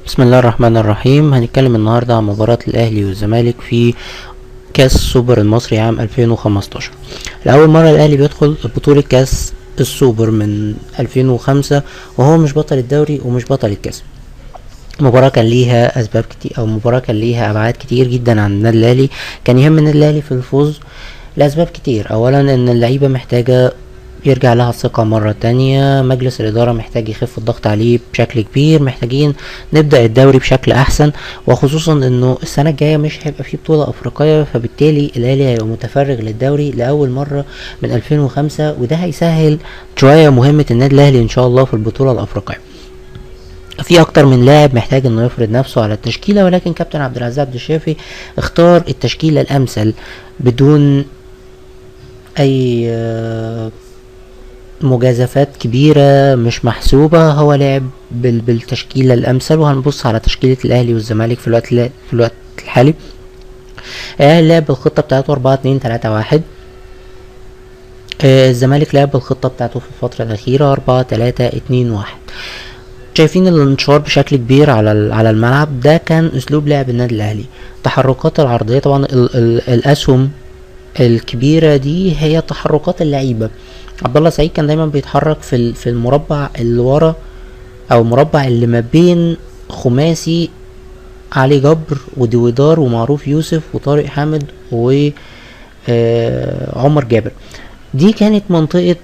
بسم الله الرحمن الرحيم. هنتكلم النهاردة عن مباراة الأهلي والزمالك في كأس السوبر المصري عام 2015. لأول مرة الأهلي بيدخل بطولة كأس السوبر من 2005 وهو مش بطل الدوري ومش بطل الكأس. مباراة كان ليها أسباب كتير، أو مباراة كان ليها أبعاد كتير جدا عن النادي الأهلي. كان يهم النادي الأهلي في الفوز لأسباب كتير. أولا إن اللعيبة محتاجة يرجع لها الثقة مرة تانية، مجلس الإدارة محتاج يخف الضغط عليه بشكل كبير، محتاجين نبدأ الدوري بشكل أحسن، وخصوصا إنه السنة الجاية مش هيبقى فيه بطولة أفريقية، فبالتالي الأهلي هيبقى متفرغ للدوري لأول مرة من 2005، وده هيسهل شوية مهمة النادي الأهلي إن شاء الله في البطولة الأفريقية. في اكتر من لاعب محتاج انه يفرض نفسه على التشكيله، ولكن كابتن عبد العزيز عبد الشافي اختار التشكيله الامثل بدون اي مجازفات كبيره مش محسوبه. هو لعب بالتشكيله الامثل، وهنبص على تشكيله الاهلي والزمالك في الوقت الحالي. الاهلي لعب بالخطه بتاعته 4-2-3-1. الزمالك لعب بالخطه بتاعته في الفتره الاخيره 4-3-2-1. شايفين الانتشار بشكل كبير على الملعب. ده كان اسلوب لعب النادي الاهلي. تحركات العرضيه طبعا الاسهم الكبيره دي هي تحركات اللعيبه. عبد الله سعيد كان دايما بيتحرك في المربع اللي ورا، او المربع اللي ما بين خماسي علي جبر وديودار ومعروف يوسف وطارق حامد وعمر جابر. دي كانت منطقه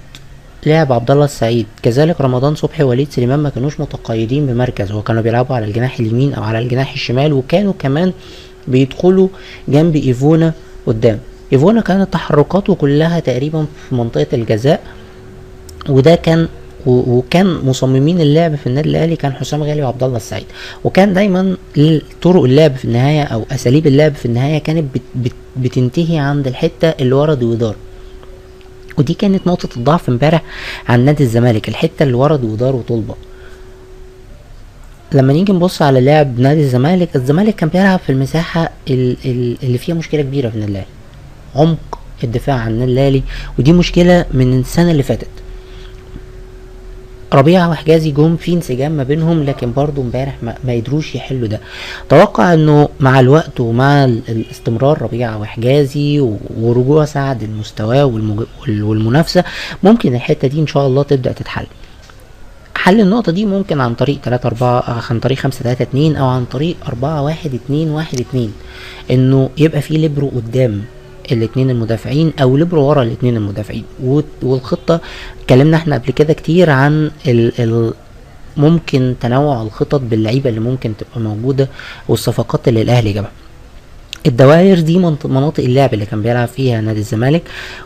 لعب عبد الله السعيد. كذلك رمضان صبحي ووليد سليمان ما كانوش متقيدين بمركز، وكانوا بيلعبوا على الجناح اليمين او على الجناح الشمال، وكانوا كمان بيدخلوا جنب ايفونا قدام. ايفونا كانت تحركاته كلها تقريبا في منطقة الجزاء، وده كان وكان مصممين اللعب في النادي الاهلي كان حسام غالي وعبد الله السعيد. وكان دايما طرق اللعب في النهايه او اساليب اللعب في النهايه كانت بتنتهي عند الحته اللي ورا دويدار، ودي كانت نقطة الضعف امبارح عن نادي الزمالك، الحتة اللي ورا ودار وطلبة. لما نيجي نبص على لعب نادي الزمالك كان بيلعب في المساحة اللي فيها مشكلة كبيرة في النادي الاهلي، عمق الدفاع عن النادي الاهلي، ودي مشكلة من السنة اللي فاتت. ربيعة وحجازي جم في انسجام ما بينهم، لكن برضو امبارح ما يدروش يحلوا ده. توقع انه مع الوقت ومع الاستمرار ربيعة وحجازي ورجوع سعد المستوى والمنافسة ممكن الحتة دي ان شاء الله تبدأ تتحل. حل النقطة دي ممكن عن طريق 3-4، عن طريق 5-3-2، او عن طريق 4-1-2-1-2، انه يبقى في ليبرو قدام الاتنين المدافعين او ليبرو ورا الاتنين المدافعين. والخطة اتكلمنا احنا قبل كده كتير عن ممكن تنوع الخطط باللعيبة اللي ممكن تبقى موجودة والصفقات اللي الاهلي جابها. الدوائر دي مناطق اللعب اللي كان بيلعب فيها نادي الزمالك،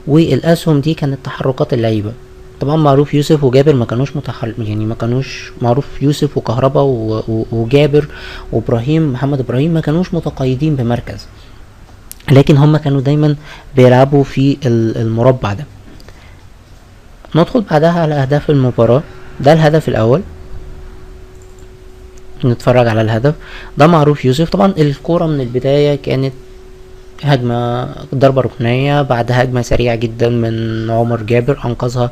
والاسهم دي كانت تحركات اللعيبة. طبعا معروف يوسف وجابر ما كانوش يعني ما كانوش معروف يوسف وكهربا وجابر وابراهيم محمد ابراهيم ما كانوش متقيدين بمركز، لكن هم كانوا دايما بيلعبوا في المربع ده. ندخل بعدها على اهداف المباراة. ده الهدف الاول، نتفرج على الهدف ده. معروف يوسف طبعا الكورة من البداية كانت هجمة ضربة ركنية بعد هجمة سريعة جدا من عمر جابر، انقذها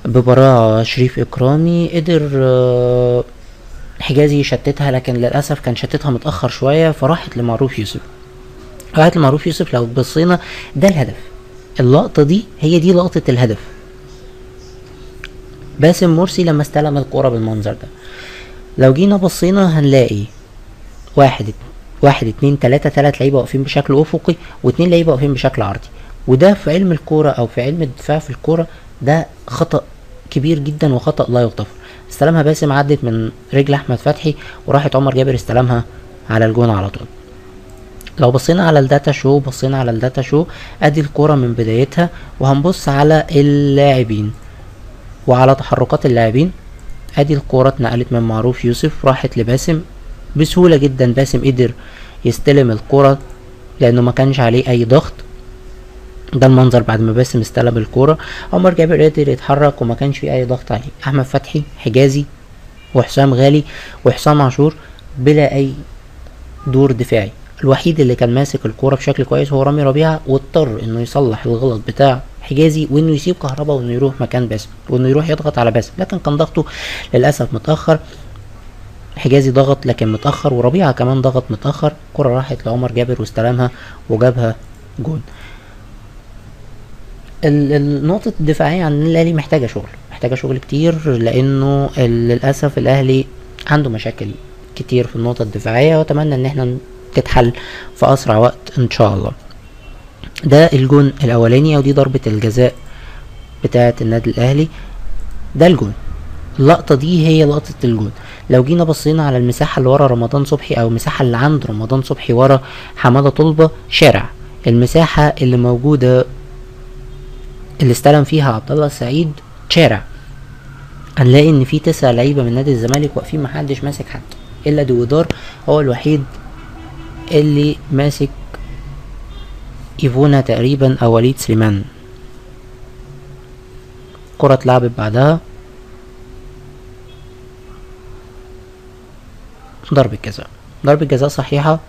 ببراعة شريف اكرامي. قدر حجازي يشتتها، لكن للأسف كان شتتها متأخر شوية فراحت لمعروف يوسف. لو بصينا ده الهدف، اللقطة دي هي دي لقطة الهدف. باسم مرسي لما استلم الكرة بالمنظر ده، لو جينا بصينا هنلاقي واحد اتنين تلاتة، تلات لعيبة واقفين بشكل افقي واتنين لعيبة واقفين بشكل عرضي. وده في علم الكورة او في علم الدفاع في الكورة ده خطأ كبير جدا وخطأ لا يغتفر. استلمها باسم، عدت من رجل احمد فتحي وراحت عمر جابر استلمها على الجون على طول. لو بصينا على الداتا شو ادي الكرة من بدايتها، وهنبص على اللاعبين وعلى تحركات اللاعبين. ادي الكرة اتنقلت من معروف يوسف راحت لباسم بسهولة جدا. باسم قدر يستلم الكرة لانه ما كانش عليه اي ضغط. ده المنظر بعد ما باسم استلم الكرة. عمر جابر قدر يتحرك وما كانش فيه اي ضغط عليه. احمد فتحي، حجازي، وحسام غالي وحسام عاشور بلا اي دور دفاعي. الوحيد اللي كان ماسك الكوره بشكل كويس هو رامي ربيعه، واضطر انه يصلح الغلط بتاع حجازي وانه يسيب كهربا وانه يروح مكان باسم وانه يروح يضغط على باسم، لكن كان ضغطه للاسف متاخر. حجازي ضغط لكن متأخر، وربيعة كمان ضغط متأخر، كرة راحت لعمر جابر واستلمها وجابها جون. النقطة الدفاعية عن الأهلي محتاجة شغل كتير، لأنه للأسف الأهلي عنده مشاكل كتير في النقطة الدفاعية، وأتمنى إن احنا تتحل في أسرع وقت إن شاء الله. ده الجون الأولاني، أو دي ضربة الجزاء بتاعة النادي الأهلي. ده الجون، اللقطة دي هي لقطة الجون. لو جينا بصينا على المساحة اللي ورا رمضان صبحي، أو المساحة اللي عند رمضان صبحي ورا حمادة طلبة، شارع. المساحة اللي موجودة اللي استلم فيها عبد الله السعيد شارع. هنلاقي ان في 9 لعيبه من نادي الزمالك واقفين، محدش ماسك حد الا دويدار، هو الوحيد اللي ماسك ايفونا تقريبا او وليد سليمان. كرة اتلعبت بعدها، ضربة جزاء صحيحة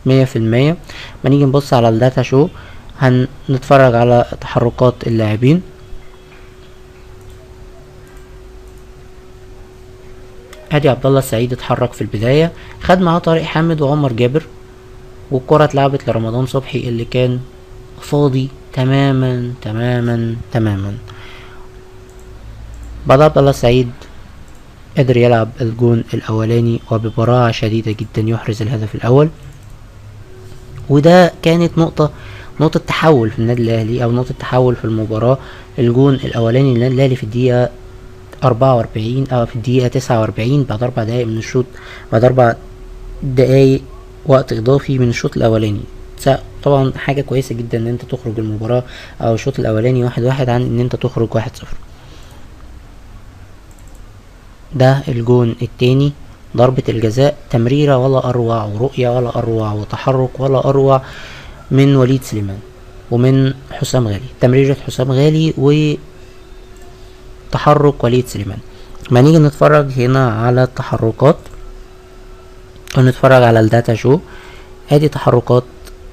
100%. ما نيجي نبص على الداتا شو، هنتفرج على تحركات اللاعبين. ادي عبد الله السعيد اتحرك في البداية، خد معاه طارق حامد وعمر جابر، والكرة اتلعبت لرمضان صبحي اللي كان فاضي تماما تماما تماما. بعد عبد الله السعيد قدر يلعب الجون الاولاني وببراعة شديدة جدا يحرز الهدف الاول، وده كانت نقطة تحول في النادي الاهلي، او نقطة تحول في المباراة. الجون الاولاني للنادي الاهلي في الدقيقة 44 او في الدقيقة 49 بعد 4 دقايق من الشوط، بعد 4 دقايق وقت اضافي من الشوط الاولاني. طبعا حاجة كويسة جدا ان انت تخرج المباراة او الشوط الاولاني 1-1 عن ان انت تخرج 1-0. ده الجون التاني، ضربة الجزاء، تمريرة ولا اروع، ورؤية ولا اروع، وتحرك ولا اروع من وليد سليمان ومن حسام غالي. تمريرة حسام غالي وتحرك وليد سليمان. ما نيجي نتفرج هنا على التحركات ونتفرج على الداتا شو، ادي تحركات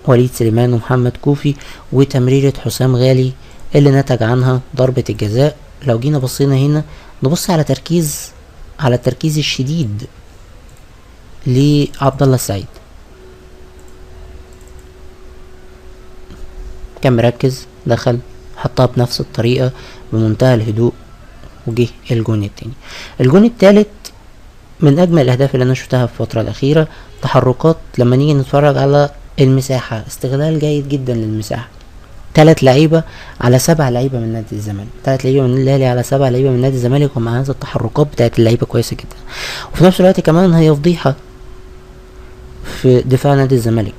وليد سليمان ومحمد كوفي وتمريرة حسام غالي اللي نتج عنها ضربة الجزاء. لو جينا بصينا هنا نبص على التركيز الشديد لعبد الله السعيد، كان مركز، دخل حطها بنفس الطريقة بمنتهى الهدوء، وجه الجون التاني. الجون التالت من اجمل الاهداف اللي انا شفتها في الفترة الاخيرة. تحركات، لما نيجي نتفرج على المساحة، استغلال جيد جدا للمساحة، 3 لعيبة على 7 لعيبة من نادي الزمالك، 3 لعيبة من الاهلي على 7 لعيبة من نادي الزمالك، ومع هذا التحركات بتاعت اللعيبة كويسة جدا. وفي نفس الوقت كمان هي فضيحة في دفاع نادي الزمالك.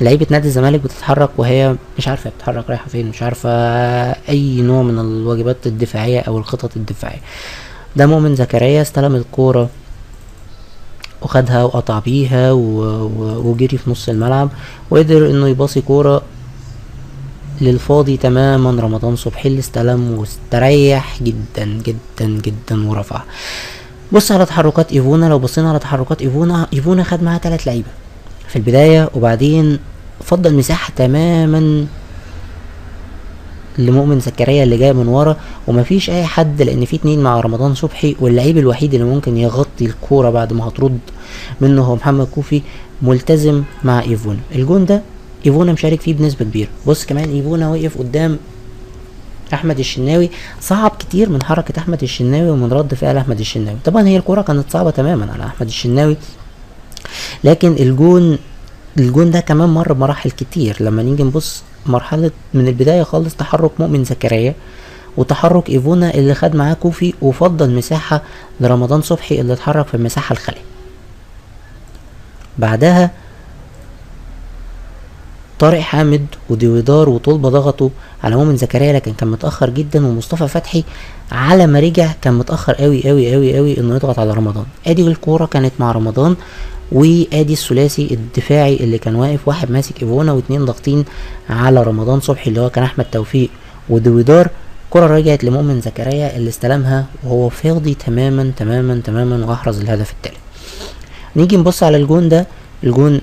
لعيبة نادي الزمالك بتتحرك وهي مش عارفة بتتحرك رايحة فين، مش عارفة اي نوع من الواجبات الدفاعية او الخطط الدفاعية. ده مؤمن زكريا استلم الكورة وخدها وقطع بيها وجري في نص الملعب، وقدر انه يباصي كورة للفاضي تماما. رمضان صبحي اللي استلم واستريح جدا جدا جدا ورفع. بص على تحركات ايفونا، لو بصينا على تحركات ايفونا خد معاه 3 لعيبة في البداية، وبعدين فضل مساحة تماما لمؤمن زكريا اللي جاي من ورا، ومفيش اي حد لان في 2 مع رمضان صبحي، واللعيب الوحيد اللي ممكن يغطي الكورة بعد ما هترد منه هو محمد كوفي، ملتزم مع ايفونا. الجون ده ايفونا مشارك فيه بنسبة كبيرة. بص كمان ايفونا وقف قدام احمد الشناوي، صعب كتير من حركة احمد الشناوي ومن رد فعل احمد الشناوي. طبعا هي الكورة كانت صعبة تماما على احمد الشناوي، لكن الجون ده كمان مر بمراحل كتير. لما نيجي نبص مرحلة من البداية خالص، تحرك مؤمن زكريا وتحرك ايفونا اللي خد معاه كوفي، وفضل مساحة لرمضان صبحي اللي اتحرك في المساحة الخالية. بعدها طارق حامد وديويدار وطلبة ضغطوا على مؤمن زكريا، لكن كان متأخر جدا، ومصطفى فتحي على ما رجع كان متأخر قوي قوي قوي قوي انه يضغط على رمضان. ادي الكورة كانت مع رمضان، وادي الثلاثي الدفاعي اللي كان واقف، واحد ماسك ايفونا و2 ضاغطين على رمضان صبحي اللي هو كان احمد توفيق ودويدار. كرة رجعت لمؤمن زكريا اللي استلمها وهو فاضي تماما تماما تماما، واحرز الهدف الثالث. نيجي نبص على الجون ده، الجون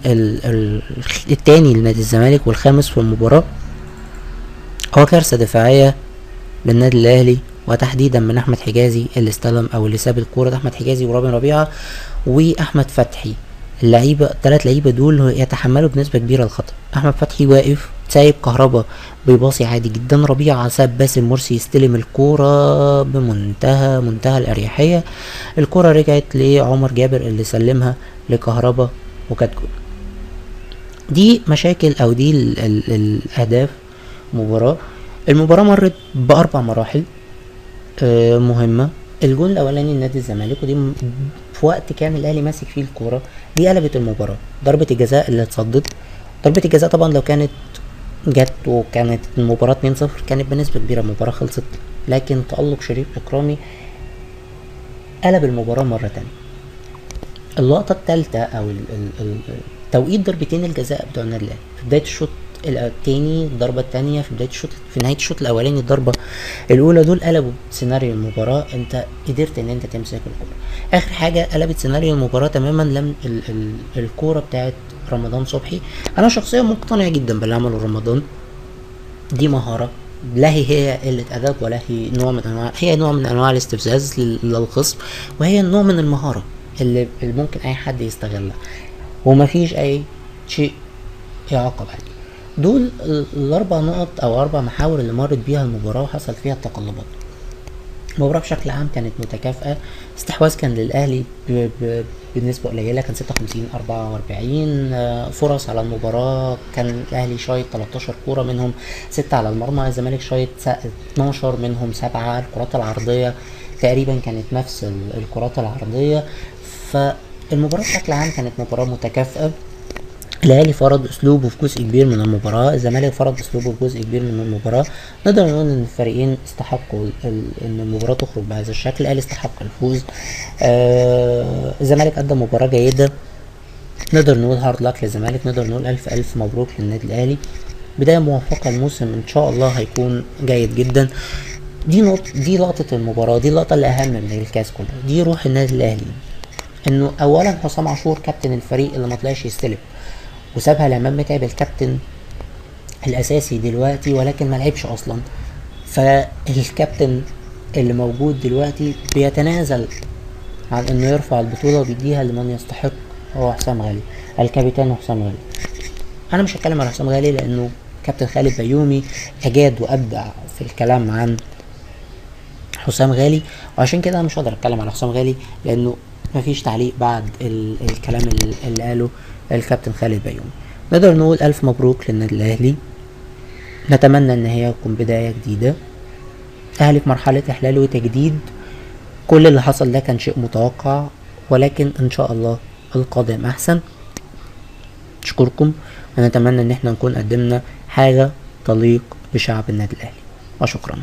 الثاني لنادي الزمالك والخامس في المباراة. هو كارثة دفاعية للنادي الاهلي وتحديدا من احمد حجازي اللي استلم او اللي ساب الكوره. ده احمد حجازي ورامي ربيعه واحمد فتحي. اللعيبه، الثلاث لعيبه دول يتحملوا بنسبه كبيره الخطا. احمد فتحي واقف سايب كهربا بيباصي عادي جدا، ربيعه ساب باسم مرسي يستلم الكوره بمنتهى الاريحيه. الكوره رجعت لعمر جابر اللي سلمها لكهربا وكانت جول. دي مشاكل او دي الاهداف المباراة مرت بأربع مراحل مهمة. الجول الأولاني لنادي الزمالك، ودي في وقت كان الأهلي ماسك فيه الكورة، دي قلبت المباراة. ضربة الجزاء اللي اتصدت، ضربة الجزاء طبعا لو كانت جت وكانت المباراة 2-0 كانت بنسبة كبيرة المباراة خلصت، لكن تألق شريف إكرامي قلب المباراة مرة تانية. اللقطة التالتة أو توقيت ضربتين الجزاء بتوع النادي الأهلي في بداية الشوط التاني، الضربة التانية في بداية الشوط، في نهاية الشوط الأولاني الضربة الأولى، دول قلبوا سيناريو المباراة. أنت قدرت إن أنت تمسك الكورة. آخر حاجة قلبت سيناريو المباراة تماما لم الكورة بتاعت رمضان صبحي. أنا شخصيا مقتنع جدا باللي عمله رمضان. دي مهارة، لا هي قلة أدب ولا هي نوع من أنواع، هي نوع من أنواع الاستفزاز للخصم، وهي نوع من المهارة اللي ممكن أي حد يستغلها، ومفيش أي شيء يعاقب عليه. دول الاربع نقط او اربع محاور اللي مرت بيها المباراة وحصل فيها التقلبات. المباراة بشكل عام كانت متكافئة. استحواذ كان للاهلي بنسبة قليلة، كان 56-44. فرص على المباراة كان الاهلي شايط 13 كورة منهم 6 على المرمى، الزمالك شايط 12 منهم 7. الكرات العرضية تقريبا كانت نفس الكرات العرضية. فالمباراة بشكل عام كانت مباراة متكافئة. الاهلي فرض اسلوبه في جزء كبير من المباراة، الزمالك فرض اسلوبه في جزء كبير من المباراة. نقدر نقول ان الفريقين استحقوا ان المباراة تخرج بهذا الشكل. الاهلي استحق الفوز. الزمالك قدم مباراة جيدة، نقدر نقول هارد لك للزمالك، نقدر نقول الف مبروك للنادي الاهلي. بداية موفقة، الموسم ان شاء الله هيكون جيد جدا. دي لقطة المباراة، دي اللقطة اللي اهم من الكاس كله، دي روح النادي الاهلي. انه اولا حسام عاشور كابتن الفريق اللي ما طلعش يستلم وسابها لامام متعب الكابتن الاساسي دلوقتي، ولكن ما لعبش اصلا. فالكابتن اللي موجود دلوقتي بيتنازل عن انه يرفع البطولة وبيديها لمن يستحق، هو حسام غالي، الكابتن حسام غالي. انا مش هتكلم على حسام غالي لانه كابتن خالد بيومي اجاد وابدع في الكلام عن حسام غالي، وعشان كده انا مش هقدر اتكلم على حسام غالي لانه مفيش تعليق بعد الكلام اللي قاله الكابتن خالد بيومي. نقدر نقول الف مبروك للنادي الاهلي. نتمنى ان هي تكون بداية جديدة. اهلي في مرحلة احلال وتجديد. كل اللي حصل ده كان شيء متوقع، ولكن ان شاء الله القادم احسن. اشكركم، ونتمنى ان احنا نكون قدمنا حاجة تليق بشعب النادي الاهلي، وشكرا.